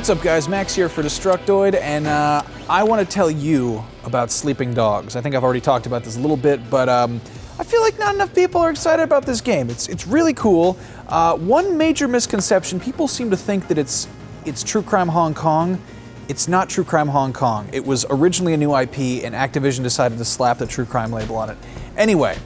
What's up guys, Max here for Destructoid, and I want to tell you about sleeping dogs. I think I've already talked about this a little bit, but I feel like not enough people are excited about this game. It's really cool. One major misconception, people seem to think that it's True Crime Hong Kong. It's not True Crime Hong Kong. It was originally a new IP, and Activision decided to slap the True Crime label on it. Anyway,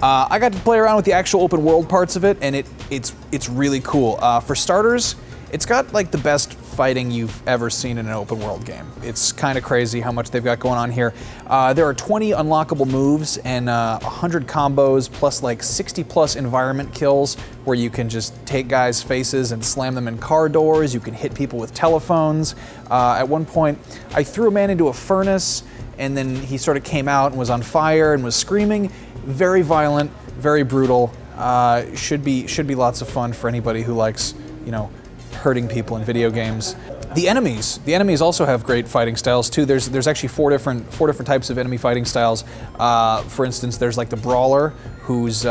I got to play around with the actual open world parts of it, and it's really cool. For starters, it's got like the best fighting you've ever seen in an open world game. It's kind of crazy how much they've got going on here. There are 20 unlockable moves and 100 combos plus like 60 plus environment kills where you can just take guys' faces and slam them in car doors. You can hit people with telephones. At one point, I threw a man into a furnace and then he sort of came out and was on fire and was screaming. Very violent, very brutal. Should be lots of fun for anybody who likes, you know, hurting people in video games. The enemies also have great fighting styles too. There's actually four different types of enemy fighting styles. For instance, there's like the brawler, who's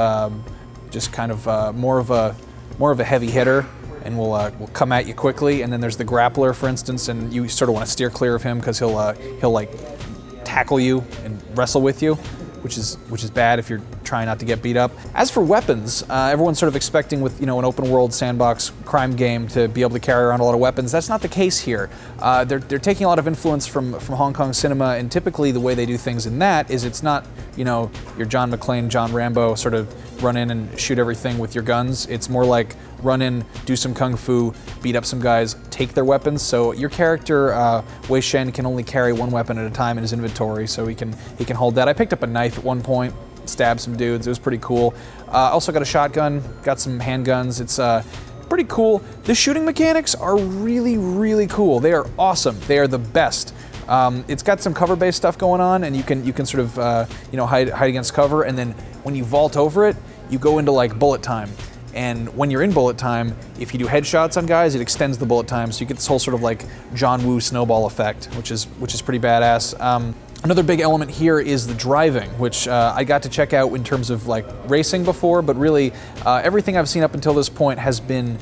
just kind of more of a heavy hitter and will come at you quickly. And then there's the grappler, for instance, and you sort of want to steer clear of him because he'll like tackle you and wrestle with you, which is bad if you're trying not to get beat up. As for weapons, everyone's sort of expecting with, you know, an open world sandbox crime game to be able to carry around a lot of weapons. That's not the case here. They're taking a lot of influence from Hong Kong cinema, and typically the way they do things in that is it's not, you know, your John McClane, John Rambo sort of run in and shoot everything with your guns. It's more like run in, do some kung fu, beat up some guys, take their weapons. So your character, Wei Shen, can only carry one weapon at a time in his inventory, so he can hold that. I picked up a knife at one point, stabbed some dudes. It was pretty cool. Also got a shotgun, got some handguns. It's pretty cool. The shooting mechanics are really, really cool. They are awesome. They are the best. It's got some cover-based stuff going on, and you can sort of you know, hide against cover, and then when you vault over it, you go into like bullet time. And when you're in bullet time, if you do headshots on guys, it extends the bullet time, so you get this whole sort of like John Woo snowball effect, which is pretty badass. Another big element here is the driving, which I got to check out in terms of like racing before, but really everything I've seen up until this point has been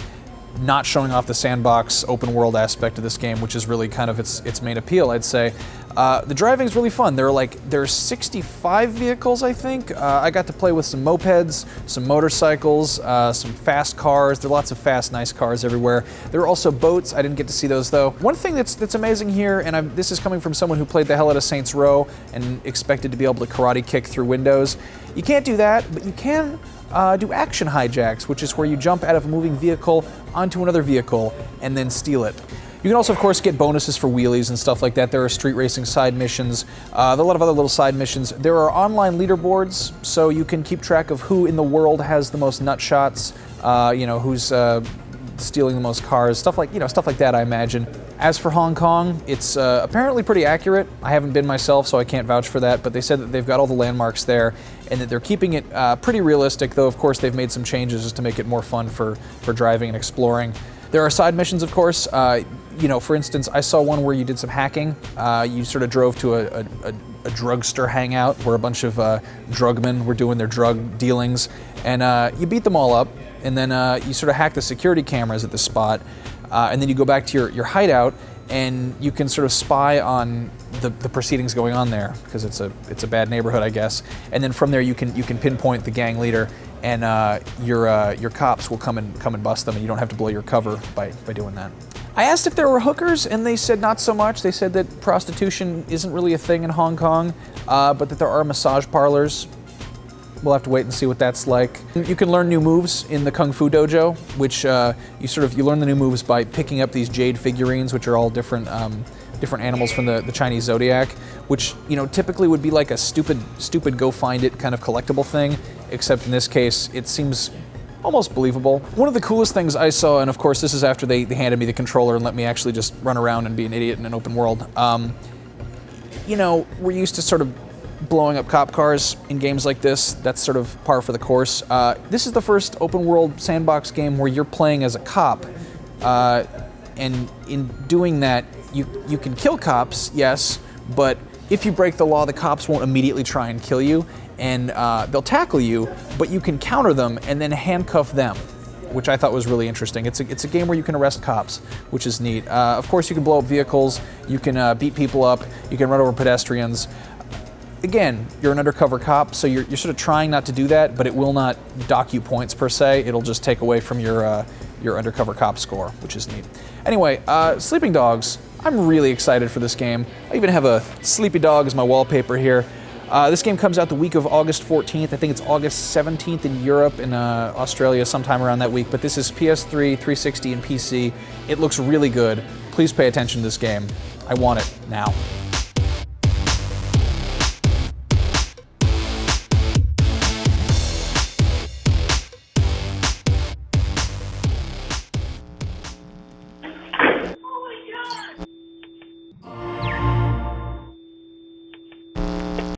not showing off the sandbox open world aspect of this game, which is really kind of its main appeal, I'd say. The driving is really fun. There are 65 vehicles, I think. I got to play with some mopeds, some motorcycles, some fast cars. There are lots of fast, nice cars everywhere. There are also boats. I didn't get to see those though. One thing that's amazing here, and this is coming from someone who played the hell out of Saints Row and expected to be able to karate kick through windows. You can't do that, but you can do action hijacks, which is where you jump out of a moving vehicle onto another vehicle and then steal it. You can also, of course, get bonuses for wheelies and stuff like that. There are street racing side missions. There are a lot of other little side missions. There are online leaderboards, so you can keep track of who in the world has the most nut shots, you know, who's stealing the most cars, stuff like that, I imagine. As for Hong Kong, it's apparently pretty accurate. I haven't been myself, so I can't vouch for that, but they said that they've got all the landmarks there and that they're keeping it pretty realistic, though of course they've made some changes just to make it more fun for driving and exploring. There are side missions, of course. You know, for instance, I saw one where you did some hacking. You sort of drove to a drugstore hangout where a bunch of drugmen were doing their drug dealings, and you beat them all up, and then you sort of hack the security cameras at the spot, and then you go back to your hideout, and you can sort of spy on the proceedings going on there, because it's a bad neighborhood, I guess. And then from there you can pinpoint the gang leader, and your cops will come and bust them, and you don't have to blow your cover by doing that. I asked if there were hookers, and they said not so much. They said that prostitution isn't really a thing in Hong Kong, but that there are massage parlors. We'll have to wait and see what that's like. You can learn new moves in the Kung Fu Dojo, which you learn the new moves by picking up these jade figurines, which are all different animals from the Chinese zodiac, which, you know, typically would be like a stupid go find it kind of collectible thing, except in this case it seems almost believable. One of the coolest things I saw, and of course this is after they handed me the controller and let me actually just run around and be an idiot in an open world. You know, we're used to sort of blowing up cop cars in games like this. That's sort of par for the course. This is the first open world sandbox game where you're playing as a cop, and in doing that, you can kill cops, yes, but if you break the law, the cops won't immediately try and kill you, and they'll tackle you, but you can counter them and then handcuff them. which I thought was really interesting. It's a game where you can arrest cops, which is neat. Of course, you can blow up vehicles, you can beat people up, you can run over pedestrians. Again, you're an undercover cop, so you're sort of trying not to do that, but it will not dock you points per se. It'll just take away from your undercover cop score, which is neat. Anyway, Sleeping Dogs, I'm really excited for this game. I even have a sleepy dog as my wallpaper here. This game comes out the week of August 14th. I think it's August 17th in Europe and Australia sometime around that week, but this is PS3, 360, and PC. It looks really good. Please pay attention to this game. I want it now.